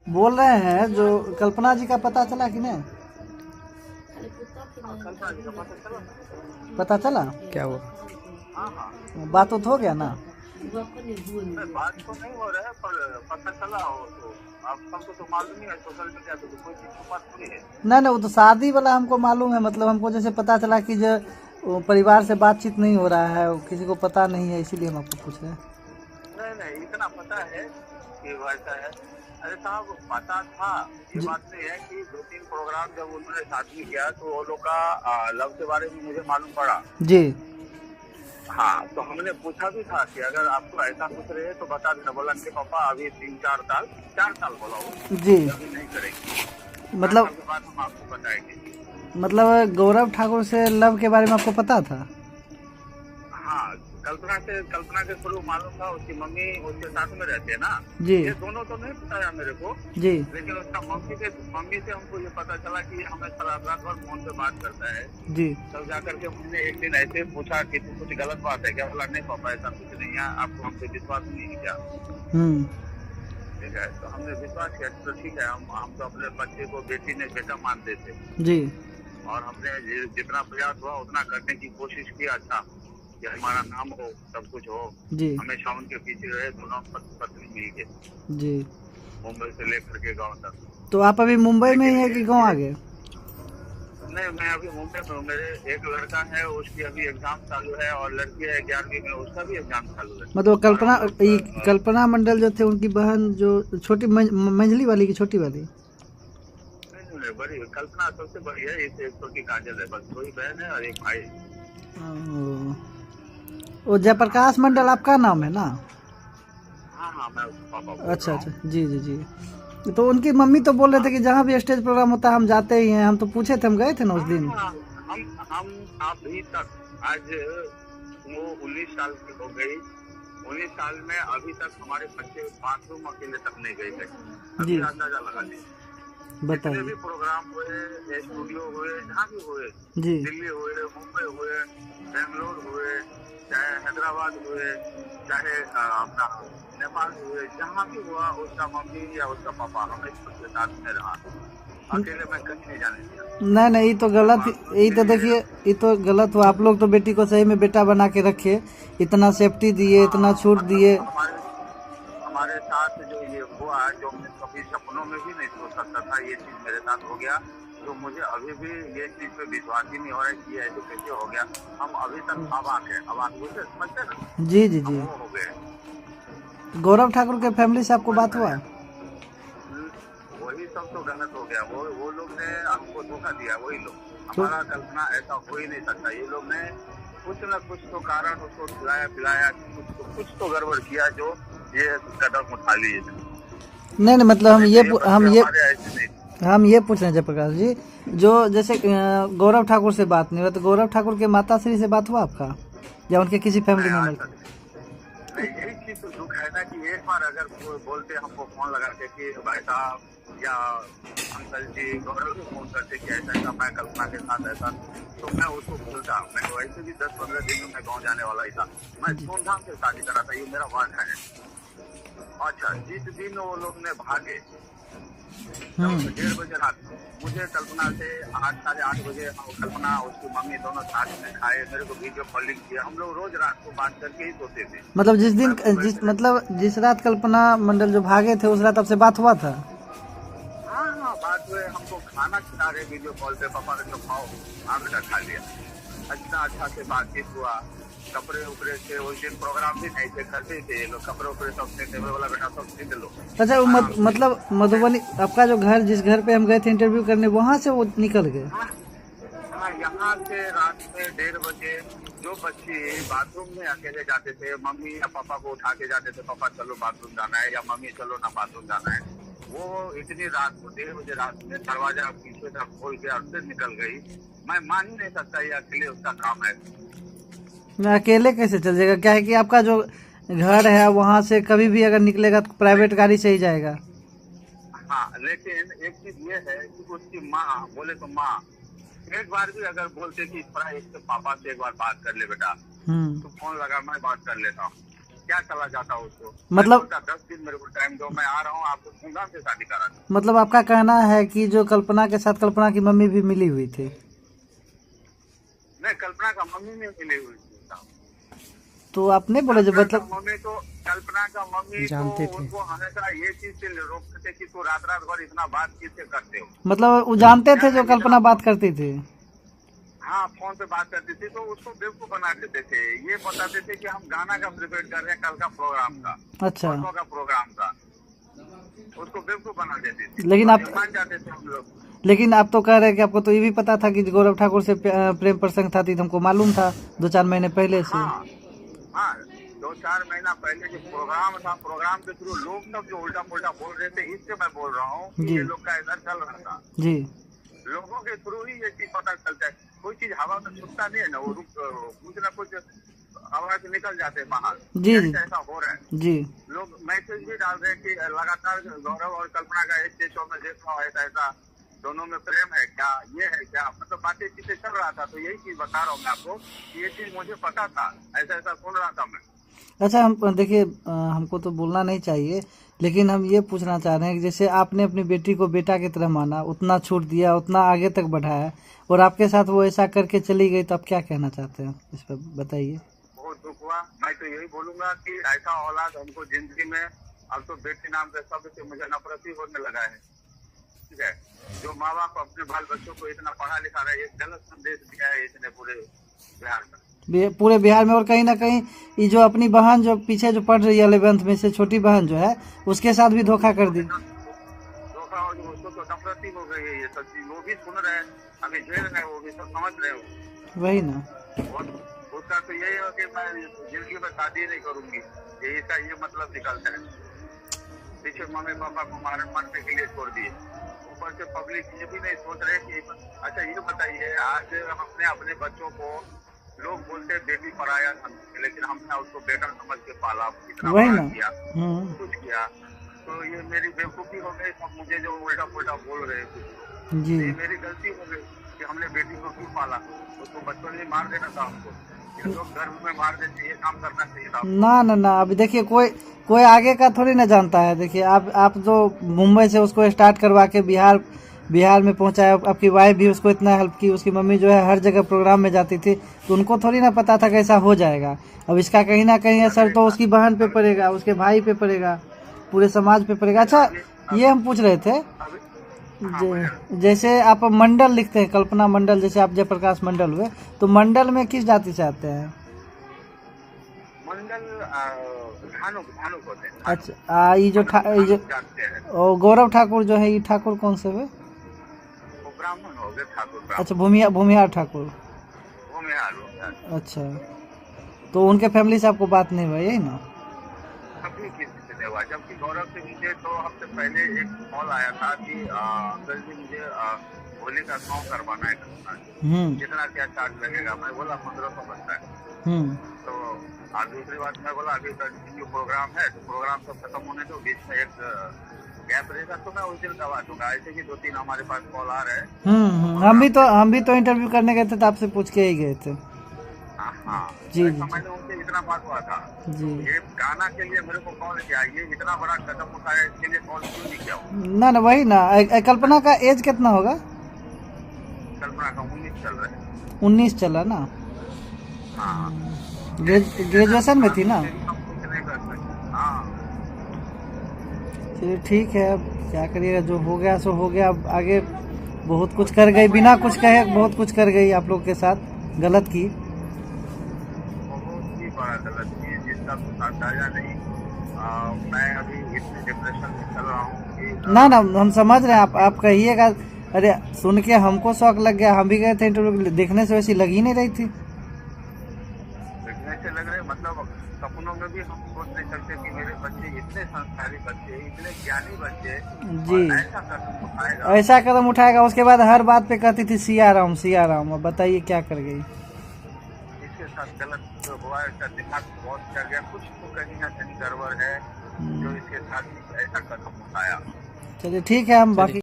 बोल रहे हैं जो कल्पना जी का पता चला कि नहीं? पता चला क्या हुआ? बात तो हो गया ना? बात तो नहीं हो रहा है पर पता चला हो तो आप सबको तो मालूम ही है, सोशल मीडिया पे तो कोई चीज की बात नहीं है। नहीं, वो तो शादी वाला हमको मालूम है। मतलब हमको जैसे पता चला कि जो वो परिवार से बातचीत नहीं हो रहा है, वो किसी को पता नहीं है, इसीलिए हम आपको पूछ रहे हैं। नहीं इतना पता है कि वैसा है। अरे साहब पता था, ये बात नहीं है कि 2-3 प्रोग्राम जब उन्होंने साथ में किया तो वो लोग का लव के बारे में मुझे मालूम पड़ा। जी हाँ, तो हमने पूछा भी था कि अगर आपको ऐसा कुछ रहे तो बता देना। बोला कि पापा अभी 3-4 साल बोला वो जी। अभी नहीं करेंगे, मतलब 4 साल के बाद हम आपको बताएंगे। मतलब गौरव ठाकुर से लव के बारे में आपको पता था? हाँ, कल्पना के थ्रू मालूम था। उसकी मम्मी उसके साथ में रहते हैं ना। जी ये दोनों तो नहीं बताया मेरे को, जी लेकिन उसका मम्मी से हमको ये पता चला कि हमें रात भर फोन पे बात करता है। जी। तब जाकर के हमने एक दिन ऐसे पूछा कि तू कुछ गलत बात है क्या? बोला नहीं पापा ऐसा कुछ नहीं है, आपको हमसे विश्वास नहीं है क्या? ठीक है, तो हमने विश्वास किया तो ठीक है, हम तो अपने बच्चे को बेटी ने बेटा मानते थे जी और हमने जितना प्रयास हुआ उतना करने की कोशिश की। अच्छा कि हमारा नाम हो, सब कुछ हो, जी हमेशा उनके पीछे रहे, दोनों पत्नी मिल के जी। मुंबई से लेकर के गांव तक। तो आप अभी मुंबई में ही है कि गाँव आ गए? नहीं, मैं अभी मुंबई में हूँ। मेरे एक लड़का है, उसकी अभी एग्जाम चालू है और लड़की है 11वीं में, उसका भी एग्जाम चालू है। मतलब कल्पना मंडल जो थे उनकी बहन जो छोटी मंझली वाली की छोटी वाली? नहीं, बड़ी कल्पना सबसे बड़ी है, इसे एक छोटी काजल है, बस 2 ही बहन है और एक भाई। वो जयप्रकाश मंडल आपका नाम है ना? हाँ, मैं उसके पापा बोल अच्छा रहा अच्छा, हूँ। जी जी जी। तो उनकी मम्मी तो बोल रहे थे कि जहाँ भी स्टेज प्रोग्राम होता है हम जाते ही हैं। हम तो पूछे थे, हम गए थे ना उस दिन। हाँ, हम अभी तक आज वो 19 साल की हो गई। 19 साल में अभी तक हमारे बच्चे बाथरूम अकेले तक नहीं गए थे। जी अभी अंदाजा लगा लीजिए। जितने बताइए। भी प्रोग्राम हुए, स्टूडियो हुए, जहाँ भी हुए, जी दिल्ली हुए, मुंबई हुए, बेंगलोर हुए, चाहे हैदराबाद हुए, चाहे अपना नेपाल हुए, जहाँ भी हुआ उसका मम्मी या उसका पापा हमेशा उसके साथ में रहा। अकेले मैं कहीं नहीं जाने दिया। नहीं, ये तो गलत। यही तो देखिए, ये तो गलत हुआ। आप लोग तो बेटी को सही में बेटा बना के रखे, इतना सेफ्टी दिए, इतना छूट दिए। हमारे साथ जो ये हुआ, जो मैं कभी सपनों में भी नहीं सोच सकता था ये चीज मेरे साथ हो गया, तो मुझे अभी भी ये चीज पे विश्वास ही नहीं हो रहा है कि ऐसे कैसे हो गया। हम अभी तक अवाक है, अवाक बोलते समझते ना, जी जी जी। वो हो गए। गौरव ठाकुर के फैमिली से आपको बात हुआ? वही सब तो गलत हो गया। वो लोग ने हमको धोखा दिया, वही लोग। तो हमारा कल्पना ऐसा हो ही नहीं सकता। ये लोग ने कुछ न कुछ तो कारण उसको खिलाया पिलाया, कुछ तो गड़बड़ किया जो ये कदम उठा लिए। नहीं, मतलब हम ये हमारे ऐसे नहीं। हम ये पूछ रहे हैं जयप्रकाश जी, जो जैसे गौरव ठाकुर से बात नहीं हुआ, तो गौरव ठाकुर के माता श्री से बात हुआ आपका या उनके किसी फैमिली मेंबर? नहीं, यही चीज तो दुख है ना कि एक बार अगर कोई बोलते हमको फोन लगा के कि भाई साहब या अंकल जी, गौरव को फोन करते कि ऐसा मैं कल्पना के साथ ऐसा, तो मैं उसको बोलता। मैं वैसे भी 10-15 दिन में मैं गाँव जाने वाला ही था। मैं धूमधाम से शादी करा था, ये मेरा वादा है। अच्छा, जिस दिन वो लोग ने भागे 1:30 बजे रात, मुझे कल्पना से 8-8:30 बजे कल्पना उसकी मम्मी दोनों साथ में खाए, मेरे को वीडियो कॉलिंग किया। हम लोग रोज रात को बात करके ही सोते थे। मतलब जिस रात कल्पना मंडल जो भागे थे उस रात आपसे बात हुआ था? हाँ, बात हुए। हमको खाना खिला रहे वीडियो कॉल पे, पापा ने तो खाओ, हाँ बेटा खा लिया। अच्छा से बातचीत हुआ। कपड़े उपड़े से उस दिन प्रोग्राम भी नहीं थे, करते थे ये लोग। कपड़े उपड़े सब थे, टेबल वाला बेटा सब खरीद लो। अच्छा, मतलब मधुबनी आपका जो घर, जिस घर पे हम गए थे इंटरव्यू करने, वहाँ से वो निकल गए? हाँ, यहाँ से रात में 1:30 बजे जो बच्चे बाथरूम में अकेले जाते थे, मम्मी या पापा को उठा के जाते थे, पापा चलो बाथरूम जाना है, या मम्मी चलो ना बाथरूम जाना है, वो इतनी रात को 1:30 बजे रात में दरवाजा पीछे तक खोल के अंदर निकल गई। मैं मान ही नहीं सकता ये अकेले उसका काम है। अकेले कैसे चल जाएगा? क्या है कि आपका जो घर है वहाँ से कभी भी अगर निकलेगा तो प्राइवेट गाड़ी से ही जाएगा। हाँ, लेकिन एक चीज ये है कि उसकी माँ बोले तो माँ एक बार भी अगर बोलते कि इसके पापा से एक बार बात कर ले बेटा, तो फोन लगा मैं बात कर लेता हूँ। क्या चला जाता उसको। मतलब 10 दिन मेरे को टाइम दो, मैं आ रहा हूँ, आपको धूमधाम से शादी करा दूँ। मतलब आपका कहना है कि जो कल्पना के साथ कल्पना की मम्मी भी मिली हुई थी? नहीं, कल्पना का मम्मी में मिली हुई थी साहब। तो आपने बोले जो कल्पना का मतलब मम्मी तो कल्पना का मम्मी जानते तो थे। उनको हमेशा ये चीज से रोकते थे कि तू रात रात भर इतना बात किससे करते हो। मतलब वो जानते थे जो कल्पना बात करती थी? हाँ, फोन पे बात करती थी तो उसको बेवकूफ बना देते थे। ये बताते थे कि हम गाना का प्रिपेयर कर रहे हैं कल का प्रोग्राम का, अच्छा। परसों का प्रोग्राम का, उसको बेवकूफ बना देते थे। लेकिन आप मान जाते थे हम लोग। लेकिन आप तो कह रहे हैं कि आपको तो ये भी पता था कि गौरव ठाकुर से प्रेम प्रसंग था, तो हमको मालूम था 2-4 महीने पहले से। हाँ हाँ, 2-4 महीना पहले जो प्रोग्राम था, प्रोग्राम के थ्रू लोग सब जो उल्टा पुल्टा बोल रहे थे, इससे मैं बोल रहा हूँ कि जी। ये लोग का इधर चल रहा था। जी लोगों के थ्रू ही ये चीज पता चलता है। कोई चीज हवा में छुपता नहीं है ना, वो कुछ ना कुछ हवा से निकल जाते हैं बाहर। जी जी ऐसा हो रहा है। जी। लोग मैसेज भी डाल रहे हैं कि लगातार गौरव और कल्पना का एक शो में देख रहा हूँ, ऐसा दोनों में प्रेम है क्या, ये है क्या, मतलब बातें चीजें चल रहा था। तो यही चीज बता रहा हूँ मैं आपको कि ये चीज मुझे पता था, ऐसा सुन रहा था मैं। अच्छा, हम देखिए, हमको तो बोलना नहीं चाहिए, लेकिन हम ये पूछना चाह रहे हैं कि जैसे आपने अपनी बेटी को बेटा की तरह माना, उतना छूट दिया, उतना आगे तक बढ़ाया, और आपके साथ वो ऐसा करके चली गई, तो आप क्या कहना चाहते हैं इस पर बताइए। बहुत दुख हुआ। मैं तो यही बोलूंगा कि ऐसा औलाद हमको जिंदगी में, अब तो बेटी नाम के शब्द से मुझे नफरत ही होने लगा है। ठीक है, जो माँ बाप अपने बाल बच्चों को इतना पढ़ा लिखा रहा है, एक गलत संदेश दिया है इसने पूरे बिहार में, पूरे बिहार में। और कहीं ना कहीं ये जो अपनी बहन जो पीछे जो पढ़ रही है 11th में से, छोटी बहन जो है, उसके साथ भी धोखा कर दी। धोखा हो, उसको तो नफरत ही हो गई है। ये सब चीज वो भी सुन रहे हैं, अभी झेल रहे हैं, वो भी सब समझ रहे हो। वही ना। उसका तो यही हो कि मैं जिंदगी में शादी नहीं करूंगी, ये इसका ये मतलब निकलता है। पीछे मम्मी पापा को मारने के लिए छोड़ दिए, ऊपर से पब्लिक ये भी नहीं सोच रहे कि अच्छा ये बताइए, आज हम अपने बच्चों को, लोग बोलते हैं बेटी पराया, लेकिन हमने उसको बेटा समझ के पाला, इतना वही बड़ा ना। किया, कुछ किया। तो ये मेरी बेवकूफी हो गई, सब मुझे जो उल्टा पुल्टा बोल रहे हैं कुछ लोग, जी। ये मेरी गलती हो गई कि हमने बेटी को क्यों पाला। उसको बच्चों ने मार देना था हमको, ये लोग गर्भ में मार देते, ये काम करना चाहिए था। ना ना ना, अभी देखिए कोई आगे का थोड़ी ना जानता है। देखिए आप जो मुंबई से उसको स्टार्ट करवा के बिहार में पहुंचाया, आपकी वाइफ भी उसको इतना हेल्प की, उसकी मम्मी जो है हर जगह प्रोग्राम में जाती थी, तो उनको थोड़ी ना पता था कैसा हो जाएगा। अब इसका कहीं ना कहीं असर तो उसकी बहन पे पड़ेगा, उसके भाई पे पड़ेगा, पूरे समाज पे पड़ेगा। अच्छा, ये हम पूछ रहे थे, जैसे आप मंडल लिखते हैं, कल्पना मंडल, जैसे आप जयप्रकाश मंडल हुए, तो मंडल में किस जाति से आते हैं? मंडल भानु होते हैं। अच्छा, ये जो और गौरव ठाकुर जो है, ये ठाकुर कौन से हुए? वो ब्राह्मण हो गए, ठाकुर। अच्छा, भूमिहार ठाकुर। भूमिहार। अच्छा, तो उनके फैमिली से आपको बात नहीं हुआ, यही ना? कभी किसी से नहीं हुआ, जबकि गौरव से मुझे 2 हफ्ते पहले एक कॉल आया था कि अंकल जी मुझे होली का सॉन्ग करवाना है, कितना क्या चार्ज लगेगा। मैं बोला 1500 बनता है। तो दूसरी बात मैं बोला अभी कंटिन्यू प्रोग्राम है, तो प्रोग्राम सब खत्म होने दो, बीच में एक गैप रहेगा, तो मैं उस दिन करवा दूंगा। ऐसे भी 2-3 हमारे पास कॉल आ रहे हैं। हम भी तो इंटरव्यू करने गए थे, तो आपसे पूछ के ही गए थे। हाँ जी जी मैंने उनसे इतना बात हुआ था जी। ये गाना के लिए मेरे को कॉल किया, ये इतना बड़ा कदम उठाया, इसके लिए कॉल क्यों नहीं किया? ना ना, वही ना। कल्पना का एज कितना होगा? कल्पना का 19 चल रहा है। 19 चला ना? हाँ, ग्रेजुएशन में थी ना? हाँ, चलिए ठीक है, अब क्या करिएगा, जो हो गया सो हो गया। अब आगे बहुत कुछ कर गई, बिना कुछ कहे बहुत कुछ कर गई आप लोग के साथ, गलत की। बहुत ही बड़ा गलत की, जिसका कुछ अंदाजा नहीं। मैं अभी इतने डिप्रेशन में चल रहा हूँ कि ना ना, हम समझ रहे हैं, आप कहिएगा। अरे सुन के हमको शौक लग गया, हम भी गए थे इंटरव्यू, देखने से वैसी लग ही नहीं रही थी। देखने से लग रहे, मतलब सपनों में भी हम सोच नहीं सकते कि मेरे बच्चे इतने संस्कारी बच्चे, इतने ज्ञानी बच्चे, जी, ऐसा कदम उठाएगा। ऐसा कदम उठाएगा। उसके बाद हर बात पे कहती थी सिया राम सिया राम। अब बताइए क्या कर गई। इसके साथ गलत हुआ, इसका दिमाग बहुत चल गया, कुछ तो कहीं ना कहीं गड़बड़ है जो इसके साथ ऐसा कदम उठाया। चलिए ठीक है, हम बाकी